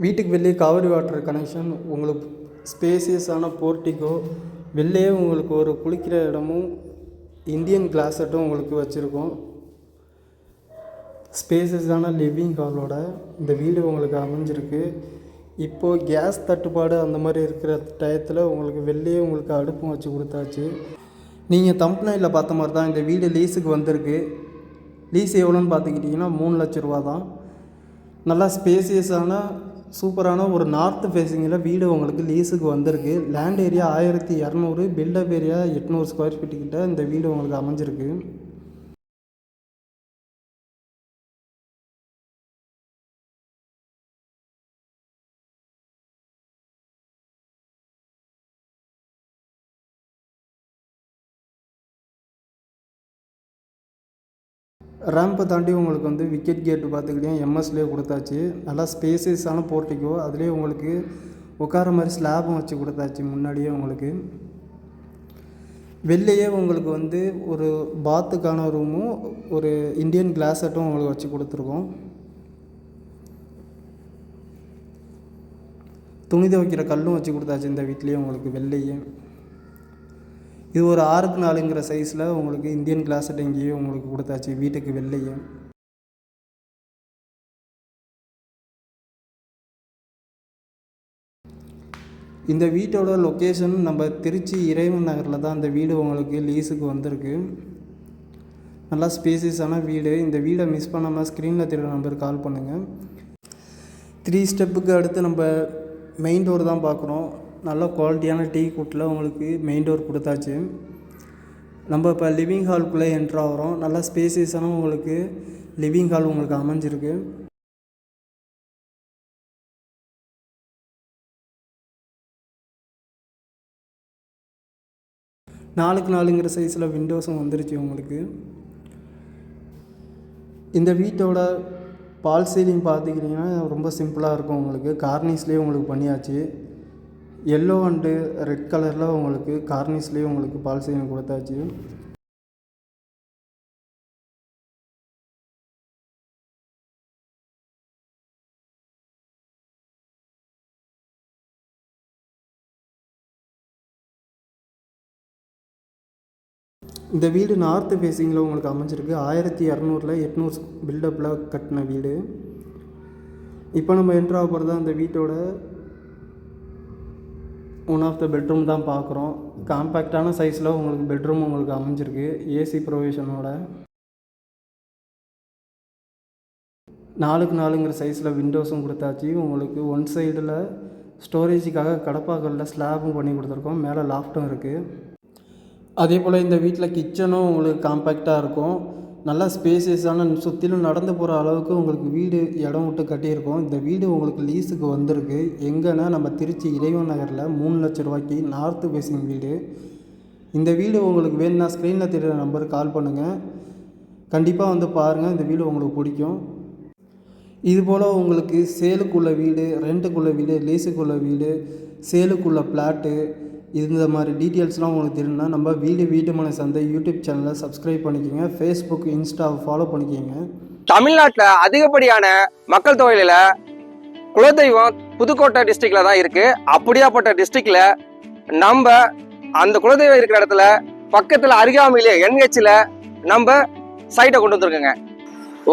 வீட்டுக்கு வெளியே Kaveri water connection, உங்களுக்கு ஸ்பேசியஸான போர்ட்டிகோ, வெளியே உங்களுக்கு ஒரு குளிக்கிற இடமும் இந்தியன் கிளாஸட்டும் உங்களுக்கு வச்சுருக்கோம். ஸ்பேசியஸான லிவிங் ஹாலோட இந்த வீடு உங்களுக்கு அமைஞ்சிருக்கு. இப்போது கேஸ் தட்டுப்பாடு அந்த மாதிரி இருக்கிற டயத்தில் உங்களுக்கு வெளியே உங்களுக்கு அடுப்பும் வச்சு கொடுத்தாச்சு. நீங்கள் தம்ப்நெயிலில் பார்த்த மாதிரி தான் இந்த வீடு லீஸுக்கு வந்திருக்கு. லீஸ் எவ்வளோன்னு பார்த்துக்கிட்டிங்கன்னா 3 லட்ச ரூபா தான். நல்லா ஸ்பேசியஸான சூப்பரான ஒரு நார்த் ஃபேஸிங்கில் வீடு உங்களுக்கு லீஸுக்கு வந்திருக்கு. Land area 1200, build up area 800 square feet கிட்ட இந்த வீடு உங்களுக்கு அமைஞ்சிருக்கு. ரேம்பை தாண்டி உங்களுக்கு வந்து விக்கெட் கேட்டு பார்த்துக்கிட்டேன் எம்எஸ்லேயே கொடுத்தாச்சு. நல்லா ஸ்பேசியஸான போர்ட்டிக்கோ, அதுலேயே உங்களுக்கு உட்கார மாதிரி ஸ்லாபும் வச்சு கொடுத்தாச்சு. முன்னாடியே உங்களுக்கு வெளிலையே உங்களுக்கு வந்து ஒரு பாத்துக்கான ரூமும் ஒரு இந்தியன் கிளாஸட்டும் உங்களுக்கு வச்சு கொடுத்துருக்கோம். துணி துவைக்கிற கல்லும் வச்சு கொடுத்தாச்சு இந்த வீட்லேயே உங்களுக்கு வெளிலையே. இது ஒரு 6க்கு 4ங்கிற சைஸில் உங்களுக்கு இந்தியன் கிளாஸட் இங்கேயே உங்களுக்கு கொடுத்தாச்சு வீட்டுக்கு வெளிலையே. இந்த வீட்டோட லொக்கேஷன் நம்ம திருச்சி இறைவன் நகரில் தான் இந்த வீடு உங்களுக்கு லீஸுக்கு வந்திருக்கு. நல்லா ஸ்பேசியஸான வீடு. இந்த வீடை மிஸ் பண்ணாமல் ஸ்க்ரீனில் தெரியுற நம்பருக்கு கால் பண்ணுங்கள். 3 ஸ்டெப்புக்கு அடுத்து நம்ம மெயின் டோர் தான் பார்க்குறோம். நல்ல குவாலிட்டியான டீ குட்டில் உங்களுக்கு மெயின் டோர் கொடுத்தாச்சு. நம்ம இப்போ லிவிங் ஹாலுக்குள்ளே என்ட்ரு ஆகிறோம். நல்லா ஸ்பேசியஸான உங்களுக்கு லிவிங் ஹால் உங்களுக்கு அமைஞ்சிருக்கு. நாலுக்கு 4ங்கிற சைஸில் விண்டோஸும் வந்துருச்சு உங்களுக்கு. இந்த வீட்டோட பால் சீலிங் பார்த்துக்கிட்டிங்கன்னா ரொம்ப சிம்பிளாக இருக்கும். உங்களுக்கு கார்னிஸ்லேயே உங்களுக்கு பண்ணியாச்சு. எல்லோ அண்டு ரெட் கலரில் உங்களுக்கு கார்னிஸ்லேயே உங்களுக்கு பால் சீலிங் கொடுத்தாச்சு. இந்த வீடு நார்த்து ஃபேஸிங்கில் உங்களுக்கு அமைஞ்சிருக்கு. 1200 800 பில்டப்பில் கட்டின வீடு. இப்போ நம்ம என்ட்ரு ஆக போகிறது அந்த வீட்டோட ஒன் ஆஃப் த பெட்ரூம் தான் பார்க்குறோம். காம்பேக்டான சைஸில் உங்களுக்கு பெட்ரூம் உங்களுக்கு அமைஞ்சிருக்கு ஏசி ப்ரொவிஷனோட. 4க்கு 4ங்கிற சைஸில் விண்டோஸும் கொடுத்தாச்சு. உங்களுக்கு ஒன் சைடில் ஸ்டோரேஜுக்காக கடப்பாக்கல்ல ஸ்லாபும் பண்ணி கொடுத்துருக்கோம். மேலே லாஃப்ட்டும் இருக்குது. அதே போல் இந்த வீட்டில் கிச்சனும் உங்களுக்கு காம்பேக்டாக இருக்கும். நல்லா ஸ்பேசியஸான சுற்றிலும் நடந்து போகிற அளவுக்கு உங்களுக்கு வீடு இடம் விட்டு கட்டியிருக்கோம். இந்த வீடு உங்களுக்கு லீஸுக்கு வந்திருக்கு. எங்கன்னா நம்ம திருச்சி இறைவன் நகரில் 3 லட்ச ரூபாய்க்கு நார்த்து ஃபேஸிங் வீடு. இந்த வீடு உங்களுக்கு வேணும்னா ஸ்க்ரீனில் தெரியுற நம்பருக்கு கால் பண்ணுங்கள். கண்டிப்பாக வந்து பாருங்கள். இந்த வீடு உங்களுக்கு பிடிக்கும். இதுபோல் உங்களுக்கு சேலுக்குள்ள வீடு, ரெண்ட்டுக்குள்ள வீடு, லீஸுக்குள்ள வீடு, சேலுக்குள்ள பிளாட்டு, இந்த மாதிரி டீட்டெயில்ஸ்லாம் உங்களுக்கு தெரியும்னா நம்ம வீட்டு மனை சந்தை யூடியூப் சேனலை சப்ஸ்கிரைப் பண்ணிக்கோங்க. ஃபேஸ்புக், இன்ஸ்டாவை ஃபாலோ பண்ணிக்கோங்க. தமிழ்நாட்டில் அதிகப்படியான மக்கள் தொகையில குலதெய்வம் புதுக்கோட்டை டிஸ்ட்ரிக்ட்ல தான் இருக்கு. அப்படியாப்பட்ட டிஸ்ட்ரிக்ட்ல நம்ம அந்த குலதெய்வம் இருக்கிற இடத்துல பக்கத்துல அருகாமையிலே NHல நம்ம சைட்டை கொண்டு வந்துருக்கோங்க.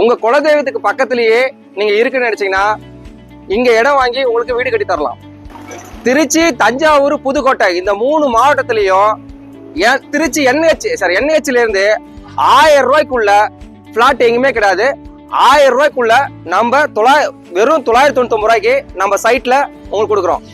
உங்க குலதெய்வத்துக்கு பக்கத்திலேயே நீங்க இருக்குன்னு நினைச்சீங்கன்னா இங்க இடம் வாங்கி உங்களுக்கு வீடு கட்டி தரலாம். திருச்சி, தஞ்சாவூர், புதுக்கோட்டை இந்த 3 மாவட்டத்திலையும் திருச்சி NHல இருந்து 1000 ரூபாய்க்குள்ள பிளாட் எங்குமே கிடையாது. 1000 ரூபாய்க்குள்ள நம்ம வெறும் 999 ரூபாய்க்கு நம்ம சைட்ல உங்களுக்கு கொடுக்குறோம்.